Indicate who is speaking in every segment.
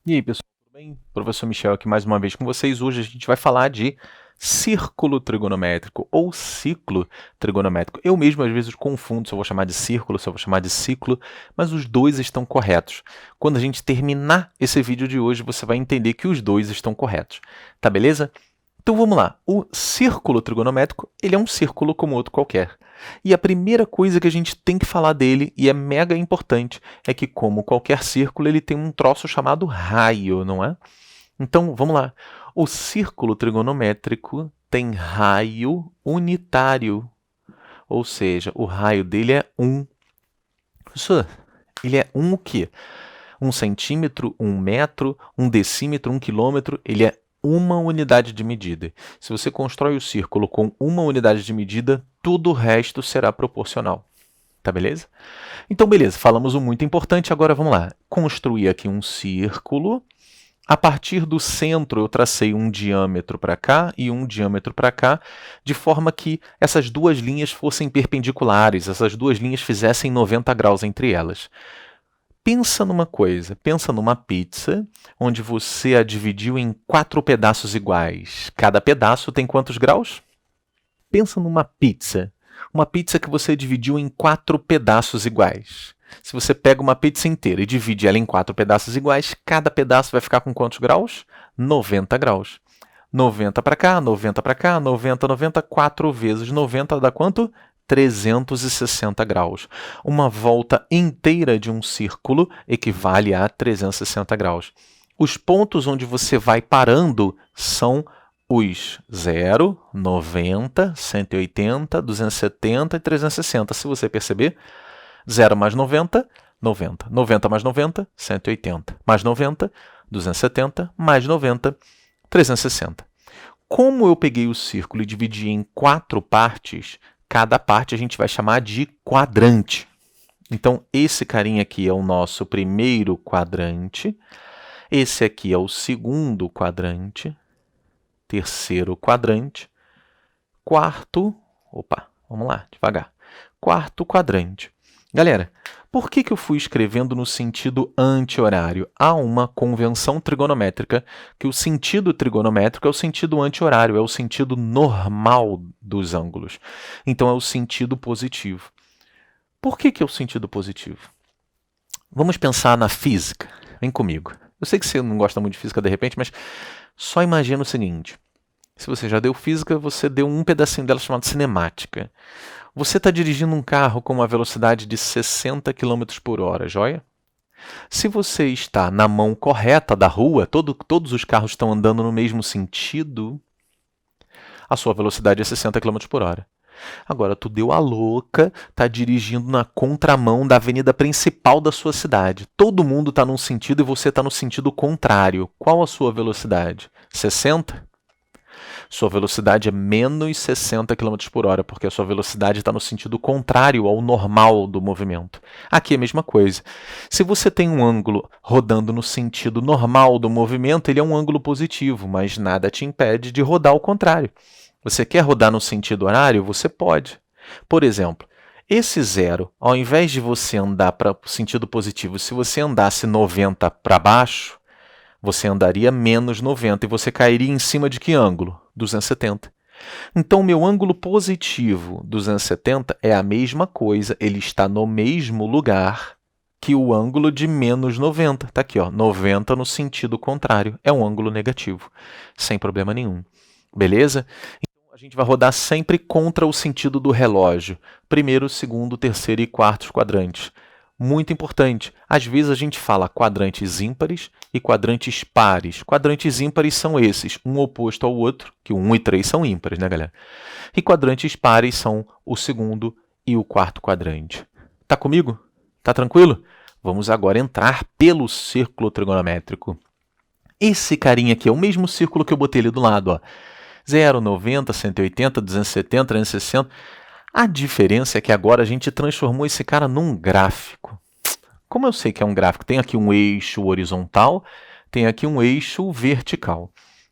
Speaker 1: E aí, pessoal, tudo bem? Professor Michel aqui mais uma vez com vocês. Hoje a gente vai falar de círculo trigonométrico ou ciclo trigonométrico. Eu mesmo às vezes confundo se eu vou chamar de círculo, se eu vou chamar de ciclo, mas os dois estão corretos. Quando a gente terminar esse vídeo de hoje, você vai entender que os dois estão corretos. Tá beleza? Então vamos lá. O círculo trigonométrico, ele é um círculo como outro qualquer. E a primeira coisa que a gente tem que falar dele, e é mega importante, é que como qualquer círculo, ele tem um troço chamado raio, não é? Então, vamos lá. O círculo trigonométrico tem raio unitário, ou seja, o raio dele é 1. Professor, ele é 1 o quê? 1 centímetro, 1 metro, 1 decímetro, 1 quilômetro, ele é uma unidade de medida. Se você constrói o círculo com uma unidade de medida, tudo o resto será proporcional. Tá beleza? Então, beleza, falamos o muito importante, agora vamos lá. Construir aqui um círculo. A partir do centro, eu tracei um diâmetro para cá e um diâmetro para cá, de forma que essas duas linhas fossem perpendiculares, essas duas linhas fizessem 90 graus entre elas. Pensa numa coisa, pensa numa pizza, onde você a dividiu em 4 pedaços iguais. Cada pedaço tem quantos graus? Pensa numa pizza. Uma pizza que você dividiu em 4 pedaços iguais. Se você pega uma pizza inteira e divide ela em 4 pedaços iguais, cada pedaço vai ficar com quantos graus? 90 graus. 90 para cá, 90 para cá, 90, 90, 4 vezes 90 dá quanto? 360 graus. Uma volta inteira de um círculo equivale a 360 graus. Os pontos onde você vai parando são os 0, 90, 180, 270 e 360. Se você perceber, 0 mais 90, 90. 90 mais 90, 180. Mais 90, 270. Mais 90, 360. Como eu peguei o círculo e dividi em 4 partes, cada parte a gente vai chamar de quadrante. Então, esse carinha aqui é o nosso primeiro quadrante. Esse aqui é o segundo quadrante. Terceiro quadrante. Quarto... Opa, vamos lá, devagar. Quarto quadrante. Galera, por que eu fui escrevendo no sentido anti-horário? Há uma convenção trigonométrica que o sentido trigonométrico é o sentido anti-horário, é o sentido normal dos ângulos. Então, é o sentido positivo. Por que é o sentido positivo? Vamos pensar na física. Vem comigo. Eu sei que você não gosta muito de física de repente, mas só imagina o seguinte. Se você já deu física, você deu um pedacinho dela chamado cinemática. Você está dirigindo um carro com uma velocidade de 60 km por hora, joia? Se você está na mão correta da rua, todos os carros estão andando no mesmo sentido, a sua velocidade é 60 km por hora. Agora, tu deu a louca, está dirigindo na contramão da avenida principal da sua cidade. Todo mundo está num sentido e você está no sentido contrário. Qual a sua velocidade? 60? Sua velocidade é menos 60 km por hora, porque a sua velocidade está no sentido contrário ao normal do movimento. Aqui é a mesma coisa. Se você tem um ângulo rodando no sentido normal do movimento, ele é um ângulo positivo, mas nada te impede de rodar ao contrário. Você quer rodar no sentido horário? Você pode. Por exemplo, esse zero, ao invés de você andar para o sentido positivo, se você andasse 90 para baixo, você andaria menos 90 e você cairia em cima de que ângulo? 270. Então, meu ângulo positivo, 270, é a mesma coisa, ele está no mesmo lugar que o ângulo de menos 90. Está aqui, ó, 90 no sentido contrário. É um ângulo negativo, sem problema nenhum. Beleza? Então, a gente vai rodar sempre contra o sentido do relógio. Primeiro, segundo, terceiro e quartos quadrantes. Muito importante. Às vezes a gente fala quadrantes ímpares e quadrantes pares. Quadrantes ímpares são esses, um oposto ao outro, que o 1 e 3 são ímpares, né, galera? E quadrantes pares são o segundo e o quarto quadrante. Tá comigo? Tá tranquilo? Vamos agora entrar pelo círculo trigonométrico. Esse carinha aqui é o mesmo círculo que eu botei ali do lado, ó. 0, 90, 180, 270, 360... A diferença é que agora a gente transformou esse cara num gráfico. Como eu sei que é um gráfico? Tem aqui um eixo horizontal, tem aqui um eixo vertical.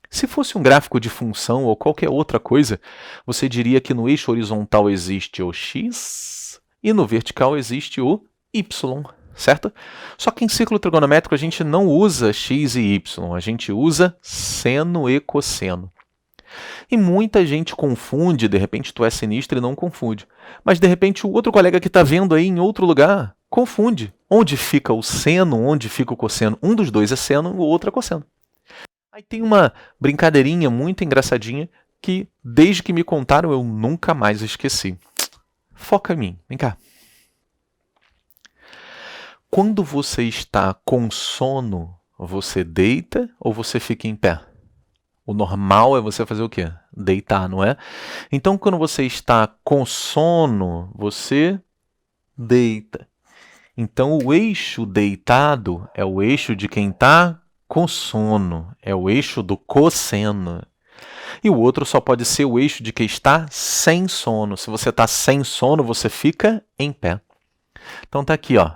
Speaker 1: Se fosse um gráfico de função ou qualquer outra coisa, você diria que no eixo horizontal existe o x e no vertical existe o y. certo? Só que em círculo trigonométrico a gente não usa x e y, a gente usa seno e cosseno. E muita gente confunde, de repente tu é sinistro e não confunde. Mas de repente o outro colega que está vendo aí em outro lugar confunde. Onde fica o seno, onde fica o cosseno? Um dos dois é seno, o outro é cosseno. Aí tem uma brincadeirinha muito engraçadinha que, desde que me contaram, eu nunca mais esqueci. Foca em mim, vem cá. Quando você está com sono, você deita ou você fica em pé? O normal é você fazer o quê? Deitar, não é? Então, quando você está com sono, você deita. Então, o eixo deitado é o eixo de quem está com sono, é o eixo do cosseno. E o outro só pode ser o eixo de quem está sem sono. Se você está sem sono, você fica em pé. Então tá aqui, ó.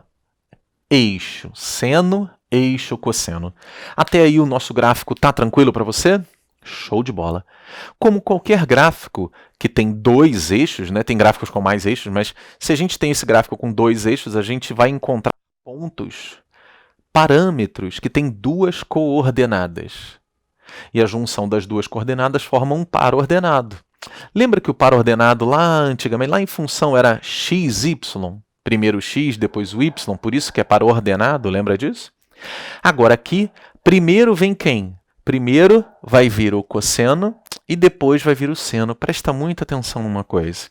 Speaker 1: Eixo seno, eixo cosseno. Até aí o nosso gráfico tá tranquilo para você? Show de bola. Como qualquer gráfico que tem dois eixos, né? Tem gráficos com mais eixos, mas se a gente tem esse gráfico com dois eixos, a gente vai encontrar pontos, parâmetros que têm duas coordenadas. E a junção das duas coordenadas forma um par ordenado. Lembra que o par ordenado lá antigamente, lá em função, era x, y? Primeiro o x, depois o y, por isso que é par ordenado, lembra disso? Agora aqui, primeiro vem quem? Primeiro vai vir o cosseno e depois vai vir o seno. Presta muita atenção numa coisa.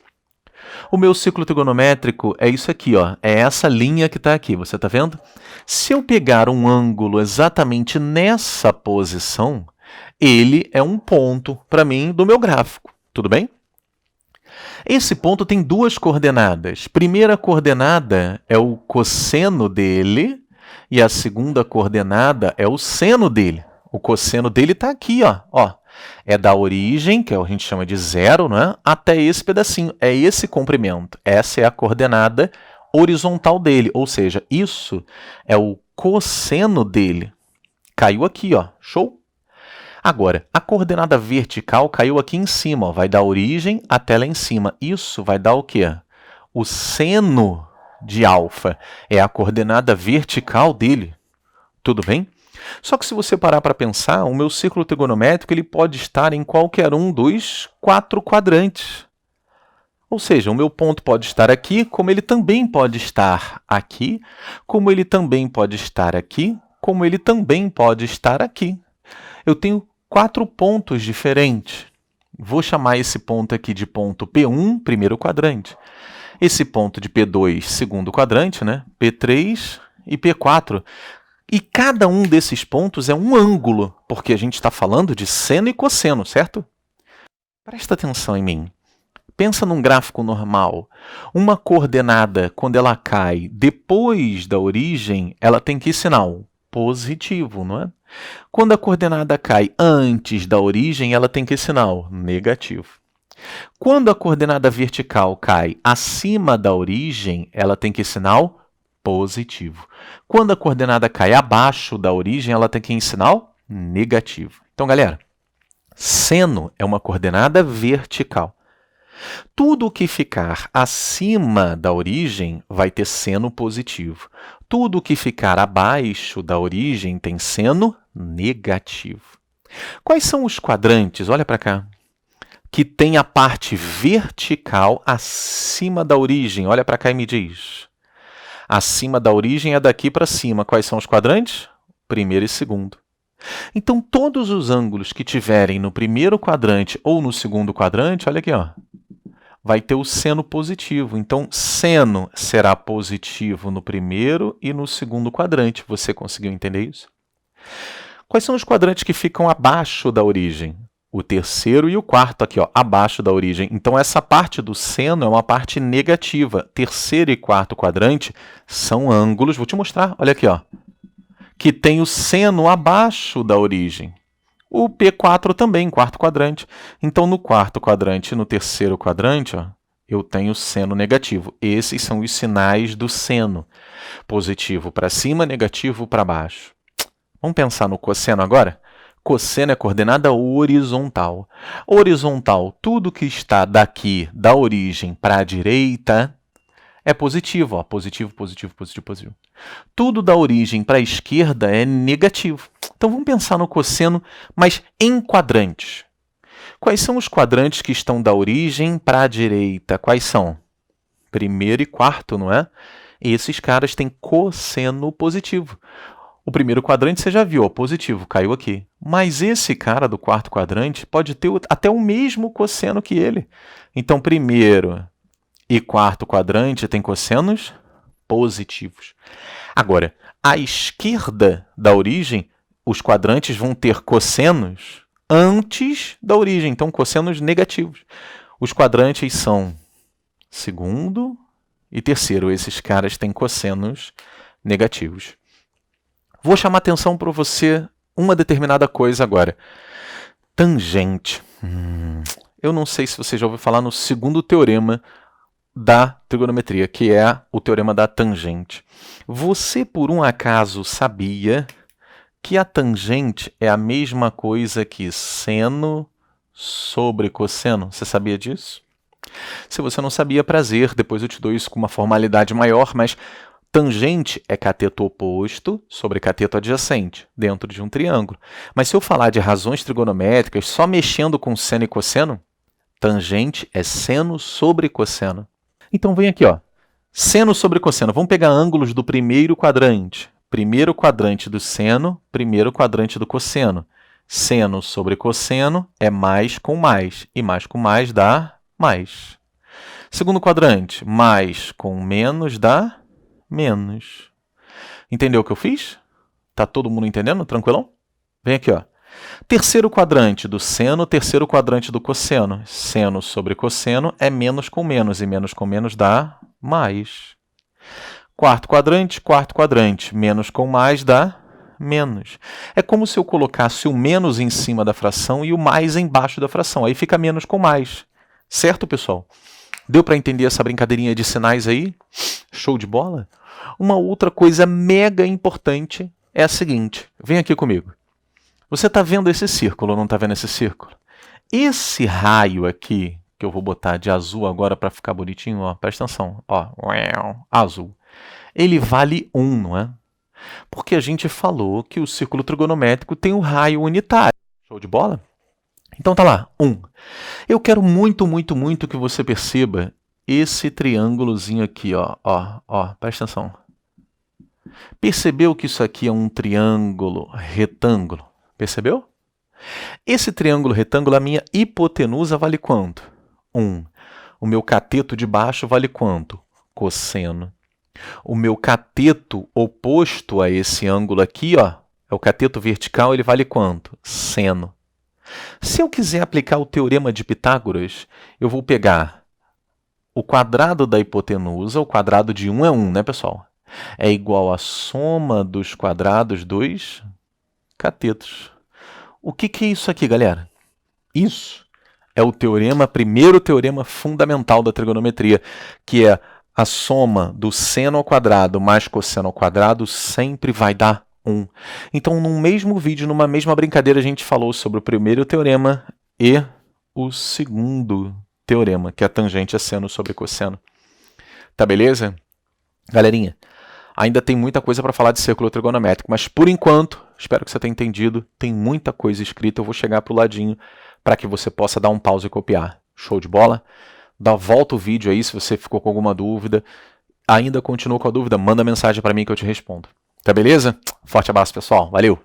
Speaker 1: O meu ciclo trigonométrico é isso aqui, ó. É essa linha que está aqui, você está vendo? Se eu pegar um ângulo exatamente nessa posição, ele é um ponto, para mim, do meu gráfico. Tudo bem? Esse ponto tem duas coordenadas. Primeira coordenada é o cosseno dele e a segunda coordenada é o seno dele. O cosseno dele está aqui, ó. É da origem, que a gente chama de zero, né, até esse pedacinho. É esse comprimento. Essa é a coordenada horizontal dele. Ou seja, isso é o cosseno dele. Caiu aqui, ó. Show? Agora, a coordenada vertical caiu aqui em cima, ó, vai da origem até lá em cima. Isso vai dar o quê? O seno de alfa é a coordenada vertical dele. Tudo bem? Só que se você parar para pensar, o meu círculo trigonométrico ele pode estar em qualquer um dos 4 quadrantes. Ou seja, o meu ponto pode estar aqui, como ele também pode estar aqui, como ele também pode estar aqui, como ele também pode estar aqui. Eu tenho 4 pontos diferentes. Vou chamar esse ponto aqui de ponto P1, primeiro quadrante. Esse ponto de P2, segundo quadrante, né? P3 e P4. E cada um desses pontos é um ângulo, porque a gente está falando de seno e cosseno, certo? Presta atenção em mim. Pensa num gráfico normal. Uma coordenada, quando ela cai depois da origem, ela tem que sinal? Positivo, não é? Quando a coordenada cai antes da origem, ela tem que sinal? Negativo. Quando a coordenada vertical cai acima da origem, ela tem que sinal? Positivo. Quando a coordenada cai abaixo da origem, ela tem que sinal? Negativo. Então, galera, seno é uma coordenada vertical. Tudo que ficar acima da origem vai ter seno positivo. Tudo que ficar abaixo da origem tem seno negativo. Quais são os quadrantes? Olha para cá. Que tem a parte vertical acima da origem. Olha para cá e me diz. Acima da origem é daqui para cima. Quais são os quadrantes? Primeiro e segundo. Então, todos os ângulos que tiverem no primeiro quadrante ou no segundo quadrante, olha aqui, ó, vai ter o seno positivo. Então, seno será positivo no primeiro e no segundo quadrante. Você conseguiu entender isso? Quais são os quadrantes que ficam abaixo da origem? O terceiro e o quarto aqui, ó, abaixo da origem. Então, essa parte do seno é uma parte negativa. Terceiro e quarto quadrante são ângulos, vou te mostrar, olha aqui, ó, que tem o seno abaixo da origem. O P4 também, quarto quadrante. Então, no quarto quadrante e no terceiro quadrante, ó, eu tenho seno negativo. Esses são os sinais do seno. Positivo para cima, negativo para baixo. Vamos pensar no cosseno agora? Cosseno é coordenada horizontal. Horizontal, tudo que está daqui, da origem para a direita, é positivo. Ó. Positivo, positivo, positivo, positivo. Tudo da origem para a esquerda é negativo. Então vamos pensar no cosseno, mas em quadrantes. Quais são os quadrantes que estão da origem para a direita? Quais são? Primeiro e quarto, não é? E esses caras têm cosseno positivo. O primeiro quadrante você já viu, ó, positivo, caiu aqui. Mas esse cara do quarto quadrante pode ter até o mesmo cosseno que ele. Então, primeiro e quarto quadrante tem cossenos positivos. Agora, à esquerda da origem, os quadrantes vão ter cossenos antes da origem, então cossenos negativos. Os quadrantes são segundo e terceiro. Esses caras têm cossenos negativos. Vou chamar atenção para você uma determinada coisa agora. Tangente. Eu não sei se você já ouviu falar no segundo teorema da trigonometria, que é o teorema da tangente. Você, por um acaso, sabia que a tangente é a mesma coisa que seno sobre cosseno? Você sabia disso? Se você não sabia, prazer, depois eu te dou isso com uma formalidade maior, mas tangente é cateto oposto sobre cateto adjacente, dentro de um triângulo. Mas se eu falar de razões trigonométricas só mexendo com seno e cosseno, tangente é seno sobre cosseno. Então vem aqui, ó. Seno sobre cosseno. Vamos pegar ângulos do primeiro quadrante. Primeiro quadrante do seno, primeiro quadrante do cosseno. Seno sobre cosseno é mais com mais. E mais com mais dá mais. Segundo quadrante, mais com menos dá menos. Entendeu o que eu fiz? Tá todo mundo entendendo? Tranquilão? Vem aqui, ó. Terceiro quadrante do seno, terceiro quadrante do cosseno. Seno sobre cosseno é menos com menos, e menos com menos dá mais. Quarto quadrante, menos com mais dá menos. É como se eu colocasse o menos em cima da fração e o mais embaixo da fração. Aí fica menos com mais. Certo, pessoal? Deu para entender essa brincadeirinha de sinais aí? Show de bola? Uma outra coisa mega importante é a seguinte. Vem aqui comigo. Você está vendo esse círculo ou não está vendo esse círculo? Esse raio aqui, que eu vou botar de azul agora para ficar bonitinho, ó, presta atenção, ó, azul. Ele vale 1, não é? Porque a gente falou que o círculo trigonométrico tem um raio unitário. Show de bola? Então tá lá, 1. Eu quero muito, muito, muito que você perceba esse triângulozinho aqui, ó, presta atenção. Percebeu que isso aqui é um triângulo retângulo? Percebeu? Esse triângulo retângulo, a minha hipotenusa vale quanto? 1. O meu cateto de baixo vale quanto? Cosseno. O meu cateto oposto a esse ângulo aqui, ó, é o cateto vertical, ele vale quanto? Seno. Se eu quiser aplicar o teorema de Pitágoras, eu vou pegar o quadrado da hipotenusa, o quadrado de 1 é 1, né, pessoal? É igual à soma dos quadrados dos catetos. O que é isso aqui, galera? Isso é o teorema, primeiro teorema fundamental da trigonometria, que é a soma do seno ao quadrado mais cosseno ao quadrado sempre vai dar 1. Então, num mesmo vídeo, numa mesma brincadeira, a gente falou sobre o primeiro teorema e o segundo teorema, que é a tangente é seno sobre cosseno. Tá beleza? Galerinha, ainda tem muita coisa para falar de círculo trigonométrico, mas por enquanto, espero que você tenha entendido, tem muita coisa escrita, eu vou chegar para o ladinho para que você possa dar um pause e copiar. Show de bola? Volta o vídeo aí se você ficou com alguma dúvida. Ainda continua com a dúvida, manda mensagem para mim que eu te respondo. Tá beleza? Forte abraço, pessoal. Valeu!